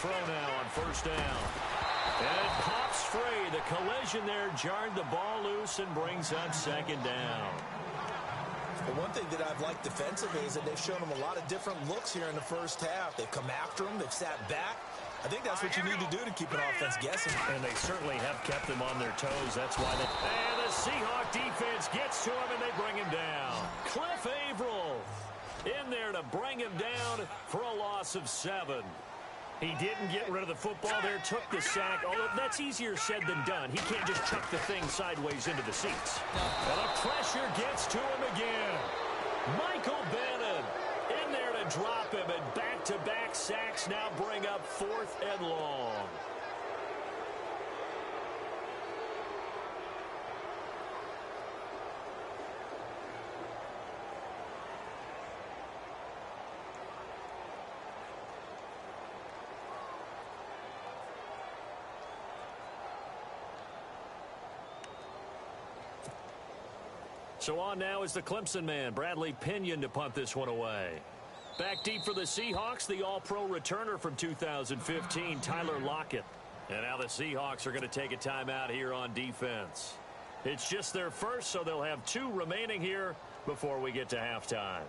throw now on first down. And it pops free. The collision there jarred the ball loose and brings up second down. Well, one thing that I've liked defensively is that they've shown them a lot of different looks here in the first half. They've come after them. They've sat back. I think that's what you need to do to keep an offense guessing. And they certainly have kept them on their toes. That's why they... And the Seahawk defense gets to him, and they bring him down. Cliff Averill in there to bring him down for a loss of 7. He didn't get rid of the football there, took the sack. Although that's easier said than done. He can't just chuck the thing sideways into the seats. And the pressure gets to him again. Michael Bannon in there to drop him, and back-to-back sacks now bring up 4th and long. So on now is the Clemson man, Bradley Pinion, to punt this one away. Back deep for the Seahawks, the all-pro returner from 2015, Tyler Lockett. And now the Seahawks are going to take a timeout here on defense. It's just their first, so they'll have 2 remaining here before we get to halftime.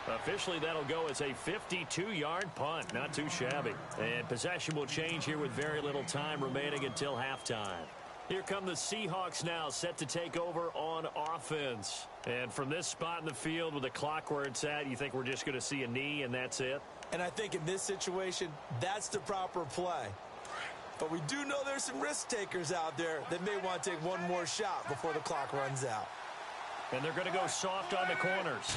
Officially, that'll go as a 52-yard punt. Not too shabby. And possession will change here with very little time remaining until halftime. Here come the Seahawks now, set to take over on offense. And from this spot in the field with the clock where it's at, you think we're just going to see a knee and that's it? And I think in this situation, that's the proper play. But we do know there's some risk takers out there that may want to take one more shot before the clock runs out. And they're going to go soft on the corners.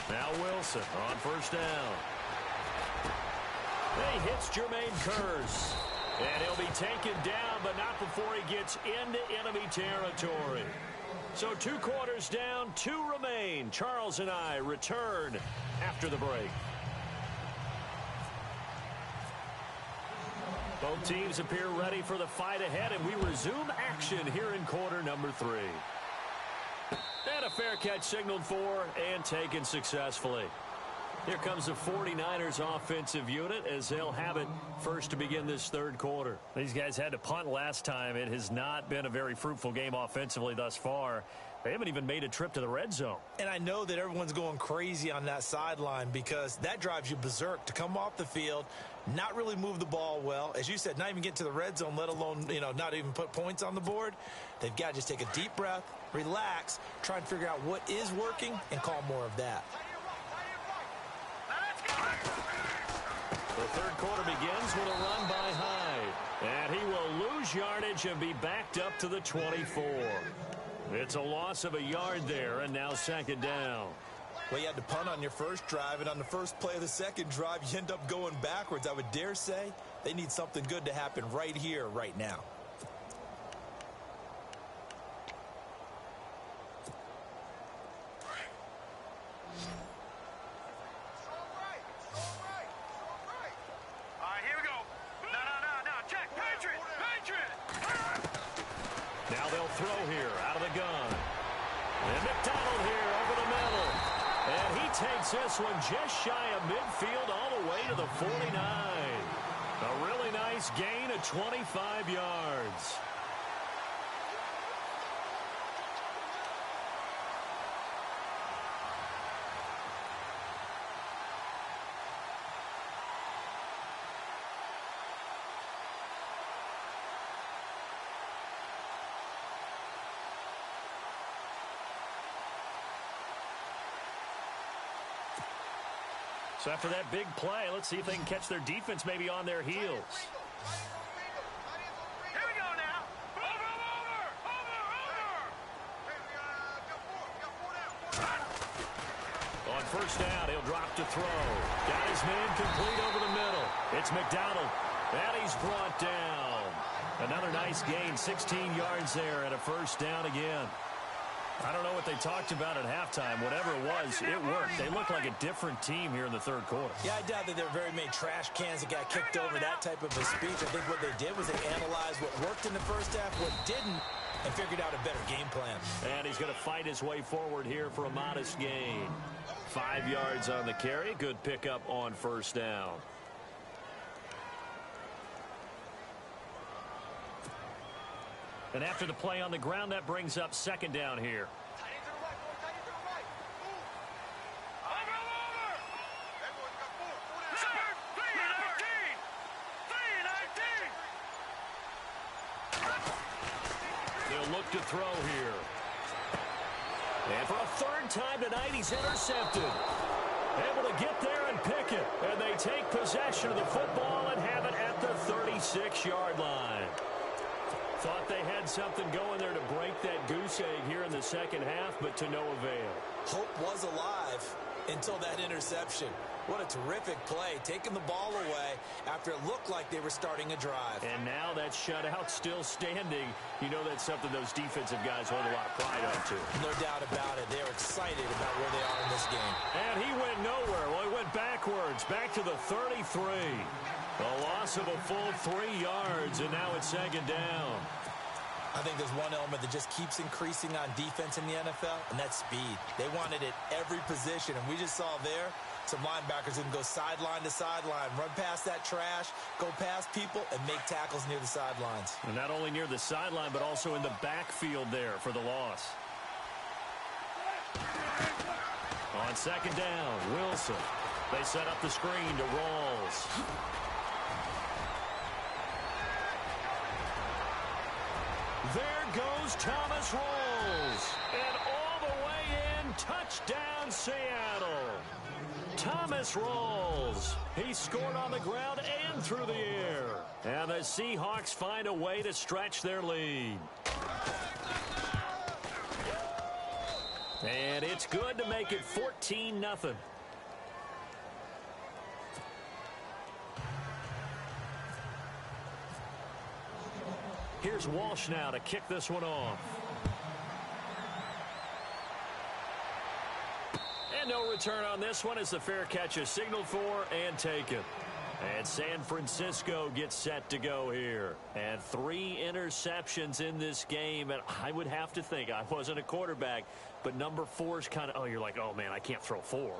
Now Wilson on first down. He hits Jermaine Kearse. And he'll be taken down, but not before he gets into enemy territory. So 2 quarters down, 2 remain. Charles and I return after the break. Both teams appear ready for the fight ahead, and we resume action here in quarter number 3. And a fair catch signaled for and taken successfully. Here comes the 49ers offensive unit as they'll have it first to begin this 3rd quarter. These guys had to punt last time. It has not been a very fruitful game offensively thus far. They haven't even made a trip to the red zone. And I know that everyone's going crazy on that sideline because that drives you berserk to come off the field, not really move the ball well. As you said, not even get to the red zone, let alone, not even put points on the board. They've got to just take a deep breath, relax, try and figure out what is working, and call more of that. The 3rd quarter begins with a run by Hyde. And he will lose yardage and be backed up to the 24. It's a loss of a yard there, and now 2nd down. Well, you had to punt on your first drive, and on the first play of the second drive, you end up going backwards. I would dare say they need something good to happen right here, right now. Now they'll throw here out of the gun. And McDonald here over the middle. And he takes this one just shy of midfield all the way to the 49. A really nice gain of 25 yards. So after that big play, let's see if they can catch their defense maybe on their heels. Here we go now. Over. On first down, he'll drop to throw. Got his man complete over the middle. It's McDonald. And he's brought down. Another nice gain, 16 yards there, and a first down again. I don't know what they talked about at halftime. Whatever it was, it worked. They looked like a different team here in the third quarter. Yeah, I doubt that there were very many trash cans that got kicked over that type of a speech. I think what they did was they analyzed what worked in the first half, what didn't, and figured out a better game plan. And he's going to fight his way forward here for a modest gain. 5 yards on the carry. Good pickup on first down. And after the play on the ground, that brings up second down here. They'll look to throw here. And for a third time tonight, he's intercepted. Able to get there and pick it. And they take possession of the football and have it at the 36-yard line. Thought they had something going there to break that goose egg here in the second half, but to no avail. Hope was alive until that interception. What a terrific play, taking the ball away after it looked like they were starting a drive. And now that shutout still standing. You know that's something those defensive guys hold a lot of pride on, too. No doubt about it. They're excited about where they are in this game. And he went nowhere. Well, he went backwards, back to the 33. A loss of a full 3 yards, and now it's second down. I think there's one element that just keeps increasing on defense in the NFL, and that's speed. They want it at every position, and we just saw there some linebackers who can go sideline to sideline, run past that trash, go past people, and make tackles near the sidelines. And not only near the sideline, but also in the backfield there for the loss. On second down, Wilson. They set up the screen to Rawls. There goes Thomas Rawls. And all the way in, touchdown Seattle. Thomas Rawls. He scored on the ground and through the air. And the Seahawks find a way to stretch their lead. And it's good to make it 14-0. Here's Walsh now to kick this one off. And no return on this one as the fair catch is signaled for and taken. And San Francisco gets set to go here. And 3 interceptions in this game. And I would have to think, I wasn't a quarterback, but number 4 is kind of, oh, you're like, oh, man, I can't throw 4.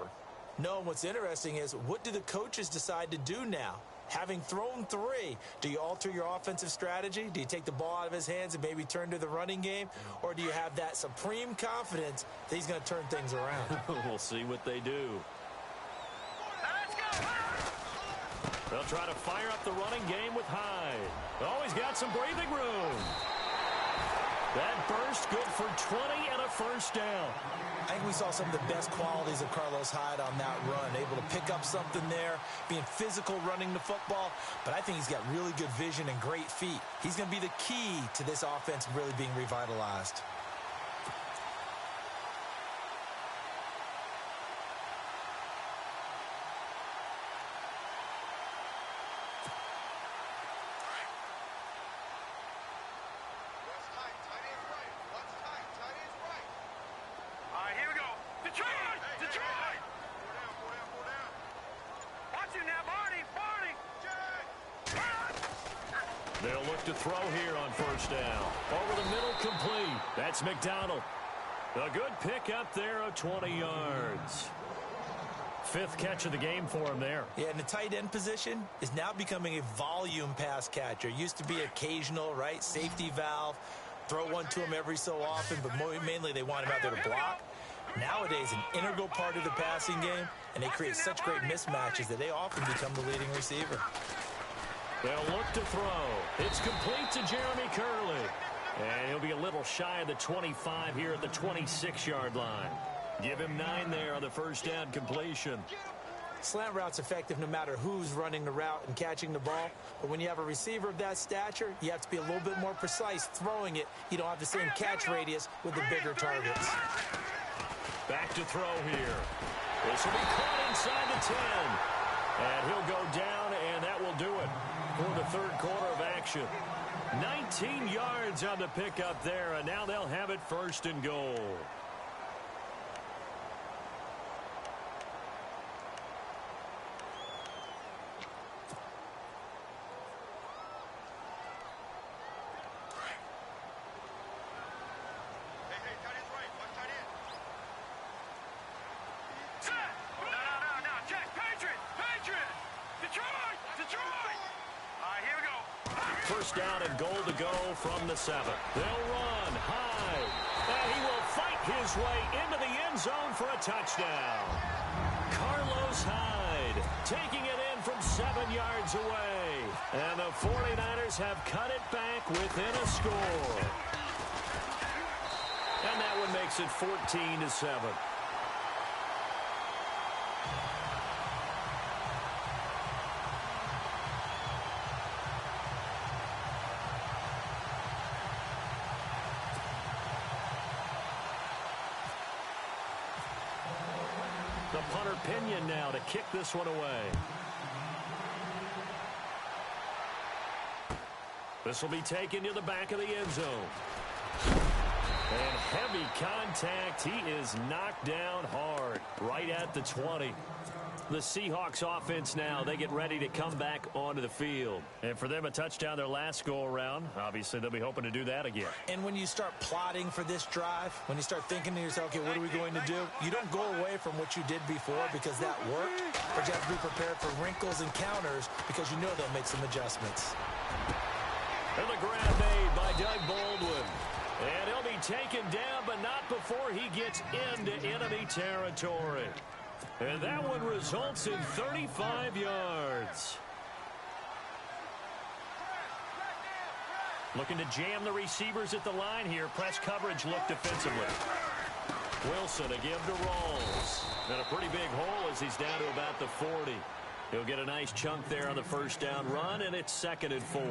No, and what's interesting is, what do the coaches decide to do now? Having thrown 3, do you alter your offensive strategy? Do you take the ball out of his hands and maybe turn to the running game? Or do you have that supreme confidence that he's going to turn things around? We'll see what they do. They'll try to fire up the running game with Hyde. Oh, he's got some breathing room. That burst good for 20 and a first down. I think we saw some of the best qualities of Carlos Hyde on that run. Able to pick up something there, being physical running the football. But I think he's got really good vision and great feet. He's going to be the key to this offense really being revitalized. They'll look to throw here on first down. Over the middle, complete. That's McDonald. A good pickup there of 20 yards. 5th catch of the game for him there. Yeah, and the tight end position is now becoming a volume pass catcher. Used to be occasional, right? Safety valve. Throw one to him every so often, but mainly they want him out there to block. Nowadays, an integral part of the passing game, and they create such great mismatches that they often become the leading receiver. They'll look to throw. It's complete to Jeremy Curley. And he'll be a little shy of the 25 here at the 26-yard line. Give him 9 there on the first down completion. Slant route's effective no matter who's running the route and catching the ball. But when you have a receiver of that stature, you have to be a little bit more precise throwing it. You don't have the same catch radius with the bigger targets. Back to throw here. This will be caught inside the 10. And he'll go down, and that will do it. for the third quarter of action. 19 yards on the pickup there, and now they'll have it first and goal. First down and goal to go from the 7. They'll run high, and he will fight his way into the end zone for a touchdown. Carlos Hyde taking it in from 7 yards away, and the 49ers have cut it back within a score. And that one makes it 14-7. The punter Pinion now to kick this one away. This will be taken to the back of the end zone. And heavy contact. He is knocked down hard right at the 20. The Seahawks offense now, they get ready to come back onto the field. And for them, a touchdown their last go-around. Obviously, they'll be hoping to do that again. And when you start plotting for this drive, when you start thinking to yourself, okay, what are we going to do? You don't go away from what you did before because that worked, but you have to be prepared for wrinkles and counters because you know they'll make some adjustments. And the grab made by Doug Baldwin. And he'll be taken down, but not before he gets into enemy territory. And that one results in 35 yards. Looking to jam the receivers at the line here. Press coverage look defensively. Wilson again to Rawls. And a pretty big hole as he's down to about the 40. He'll get a nice chunk there on the first down run, and it's 2nd and 4.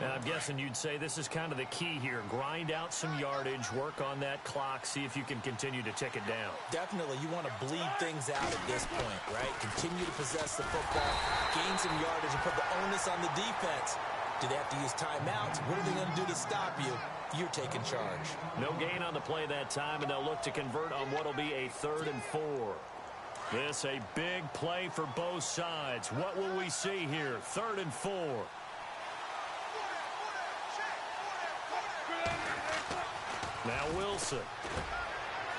And I'm guessing you'd say this is kind of the key here. Grind out some yardage, work on that clock, see if you can continue to tick it down. Definitely. You want to bleed things out at this point, right? Continue to possess the football, gain some yardage, and put the onus on the defense. Do they have to use timeouts? What are they going to do to stop you? You're taking charge. No gain on the play that time, and they'll look to convert on what will be a 3rd and 4. This a big play for both sides. What will we see here? 3rd and 4. Now Wilson.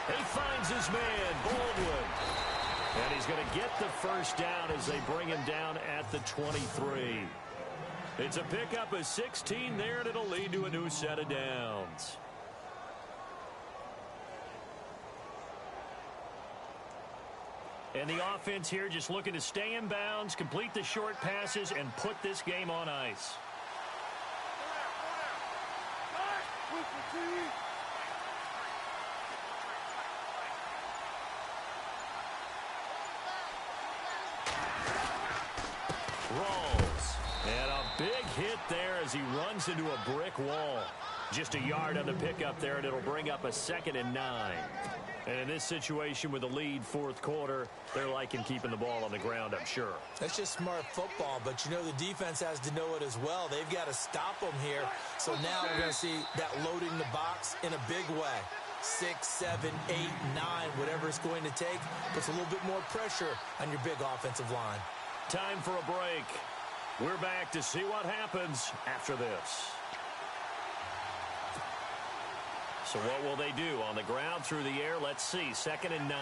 He finds his man, Baldwin. And he's going to get the first down as they bring him down at the 23. It's a pickup of 16 there, and it'll lead to a new set of downs. And the offense here just looking to stay in bounds, complete the short passes, and put this game on ice. Rawls. And a big hit there as he runs into a brick wall. Just a yard on the pickup there, and it'll bring up a 2nd and 9. And in this situation with the lead 4th quarter, they're liking keeping the ball on the ground, I'm sure. That's just smart football, but you know the defense has to know it as well. They've got to stop them here. So now we're going to see that loading the box in a big way. 6, 7, 8, 9, whatever it's going to take, puts a little bit more pressure on your big offensive line. Time for a break. We're back to see what happens after this. So what will they do? On the ground, through the air, let's see. 2nd and 9.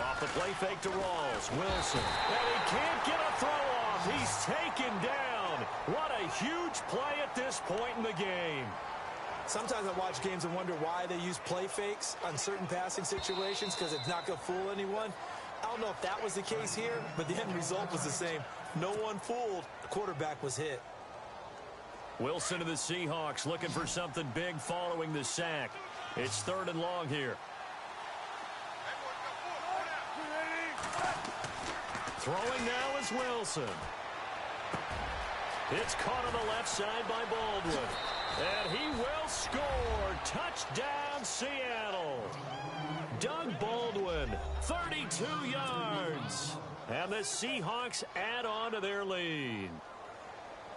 Off the play fake to Rawls. Wilson. And he can't get a throw off. He's taken down. What a huge play at this point in the game. Sometimes I watch games and wonder why they use play fakes on certain passing situations because it's not going to fool anyone. I don't know if that was the case here, but the end result was the same. No one fooled. The quarterback was hit. Wilson to the Seahawks looking for something big following the sack. It's 3rd and long here. Throwing now is Wilson. It's caught on the left side by Baldwin. And he will score. Touchdown, Seattle. Doug Baldwin, 32 yards. And the Seahawks add on to their lead.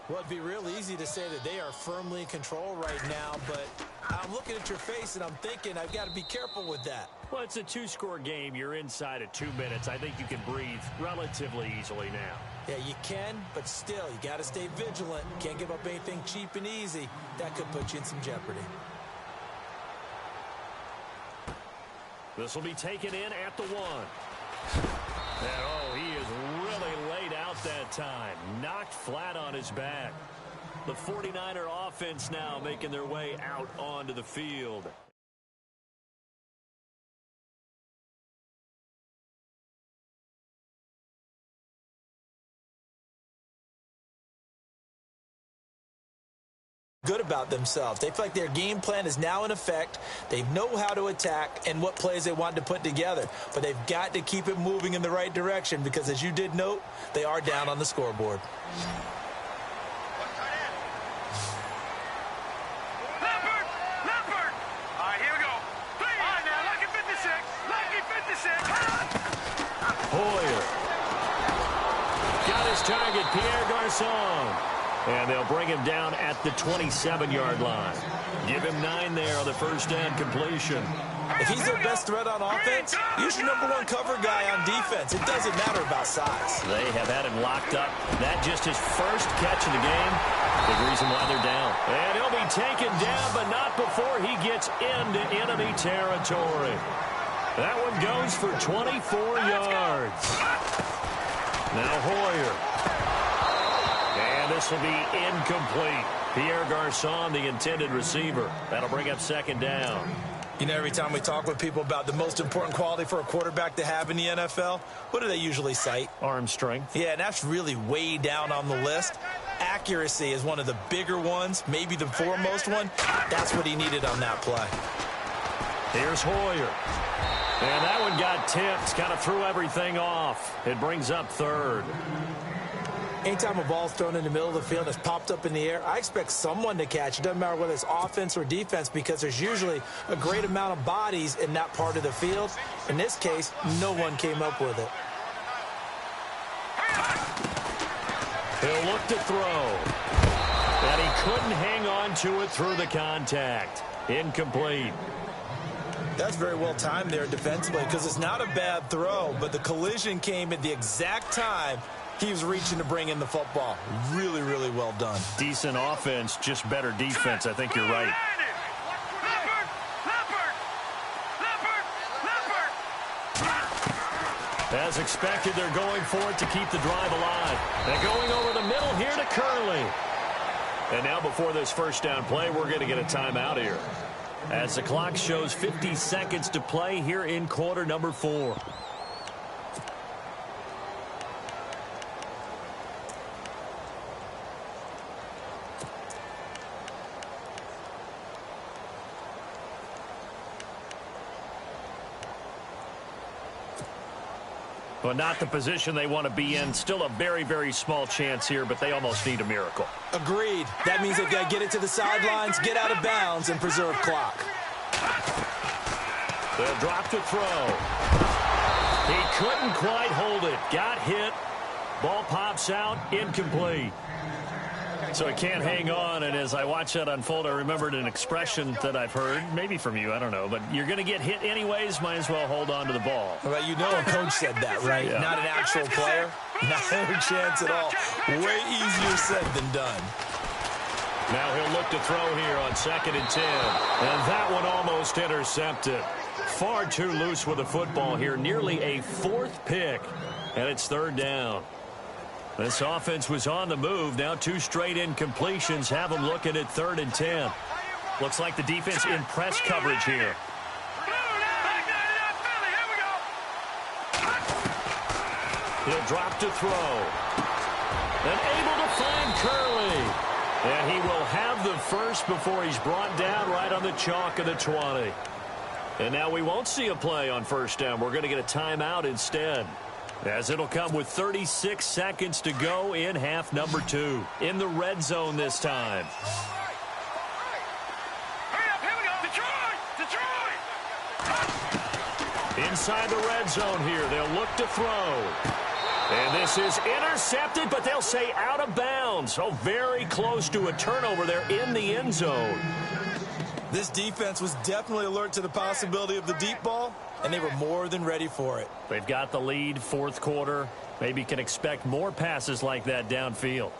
Well, it'd be real easy to say that they are firmly in control right now, but I'm looking at your face and I'm thinking I've got to be careful with that. Well, it's a two-score game. You're inside of 2 minutes. I think you can breathe relatively easily now. Yeah, you can, but still, you got to stay vigilant. Can't give up anything cheap and easy. That could put you in some jeopardy. This will be taken in at the 1. And, oh, he is really laid out that time. Knocked flat on his back. The 49er offense now making their way out onto the field. Good about themselves. They feel like their game plan is now in effect. They know how to attack and what plays they want to put together. But they've got to keep it moving in the right direction because, as you did note, they are down on the scoreboard. Leopard! All right, here we go. All right, now, lucky 56. Hoyer. Got his target, Pierre Garçon. And they'll bring him down at the 27-yard line. Give him 9 there on the first down completion. If he's their best threat on offense, he's your #1 cover guy on defense. It doesn't matter about size. They have had him locked up. That just his first catch of the game. Big reason why they're down. And he'll be taken down, but not before he gets into enemy territory. That one goes for 24 yards. Now Hoyer. And this will be incomplete. Pierre Garçon, the intended receiver. That'll bring up second down. You know, every time we talk with people about the most important quality for a quarterback to have in the NFL, what do they usually cite? Arm strength. Yeah, and that's really way down on the list. Accuracy is one of the bigger ones, maybe the foremost one. That's what he needed on that play. Here's Hoyer. And that one got tipped, kind of threw everything off. It brings up third. Anytime a ball's thrown in the middle of the field, it's popped up in the air, I expect someone to catch. It doesn't matter whether it's offense or defense because there's usually a great amount of bodies in that part of the field. In this case, no one came up with it. He'll look to throw. And he couldn't hang on to it through the contact. Incomplete. That's very well timed there defensively because it's not a bad throw, but the collision came at the exact time he was reaching to bring in the football. Really, really well done. Decent offense, just better defense. I think you're right. As expected, they're going for it to keep the drive alive. They're going over the middle here to Curley. And now before this first down play, we're going to get a timeout here. As the clock shows 50 seconds to play here in quarter number 4. Well, not the position they want to be in. Still a very, very small chance here, but they almost need a miracle. Agreed. That means they've got to get it to the sidelines, get out of bounds, and preserve clock. They'll drop to throw. He couldn't quite hold it. Got hit. Ball pops out. Incomplete. So he can't hang on, and as I watch that unfold, I remembered an expression that I've heard, maybe from you, I don't know, but you're going to get hit anyways, might as well hold on to the ball. Well, you know a coach said that, right? Yeah. Not an actual player. Not a chance at all. Way easier said than done. Now he'll look to throw here on 2nd and 10. And that one almost intercepted. Far too loose with the football here. Nearly a 4th pick. And it's 3rd down. This offense was on the move. Now 2 straight incompletions have them looking at 3rd and 10. Looks like the defense in press coverage here. He'll drop to throw. And able to find Curley. And he will have the first before he's brought down right on the chalk of the 20. And now we won't see a play on 1st down. We're going to get a timeout instead, as it'll come with 36 seconds to go in half number 2. In the red zone this time. Hurry up, here we go. Detroit! Inside the red zone here, they'll look to throw. And this is intercepted, but they'll say out of bounds. So very close to a turnover there in the end zone. This defense was definitely alert to the possibility of the deep ball, and they were more than ready for it. They've got the lead, fourth quarter. Maybe can expect more passes like that downfield.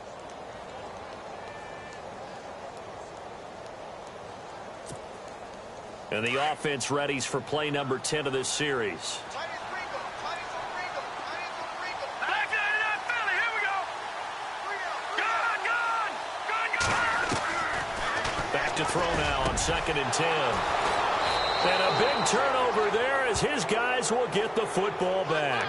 And the offense readies for play number 10 of this series. Back to throw now on 2nd and 10. And a big turnover there as his guys will get the football back.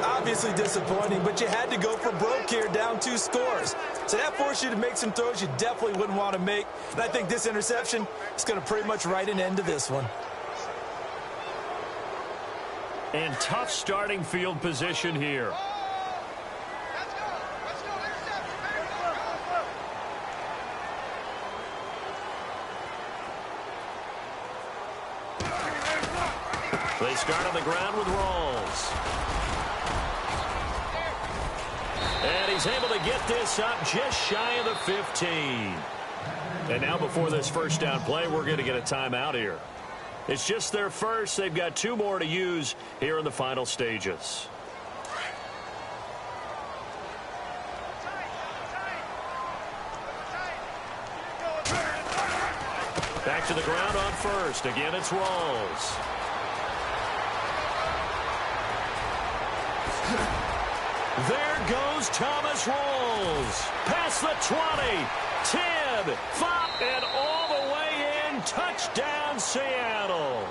Obviously disappointing, but you had to go for broke here, down 2 scores. So that forced you to make some throws you definitely wouldn't want to make. And I think this interception is going to pretty much write an end to this one. And tough starting field position here. They start on the ground with Rawls. And he's able to get this up just shy of the 15. And now before this first down play, we're going to get a timeout here. It's just their first. They've got 2 more to use here in the final stages. Back to the ground on first. Again, it's Rawls. There goes Thomas Rawls. Past the 20, 10, 5, and all the way in. Touchdown, Seattle.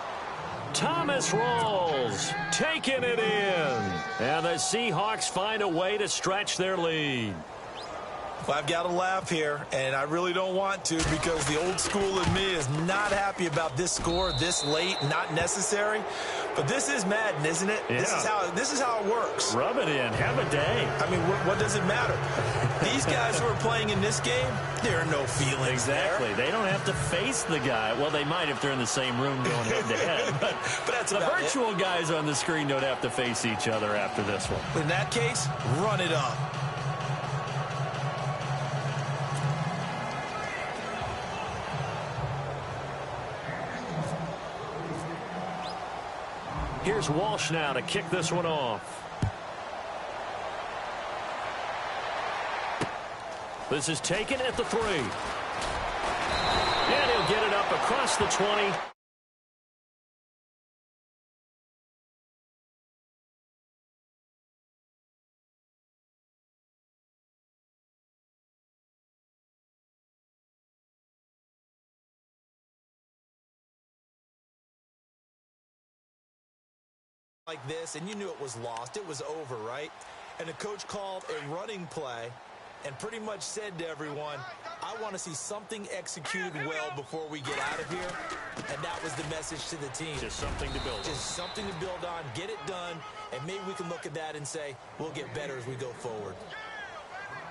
Thomas Rawls taking it in. And the Seahawks find a way to stretch their lead. Well, I've got to laugh here, and I really don't want to because the old school in me is not happy about this score this late, not necessary. But this is Madden, isn't it? Yeah. This is how it works. Rub it in. Have a day. I mean, what does it matter? These guys who are playing in this game, there are no feelings Exactly. there. They don't have to face the guy. Well, they might if they're in the same room going head-to-head. But that's the about virtual guys on the screen don't have to face each other after this one. In that case, run it up. Here's Walsh now to kick this one off. This is taken at the 3. And he'll get it up across the 20. Like this, and you knew it was lost. It was over, right? And the coach called a running play and pretty much said to everyone, I want to see something executed well before we get out of here. And that was the message to the team. Just something to build on. Just something to build on, get it done, and maybe we can look at that and say, we'll get better as we go forward.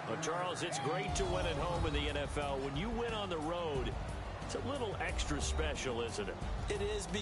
Well, Charles, it's great to win at home in the NFL. When you win on the road, it's a little extra special, isn't it? It is, because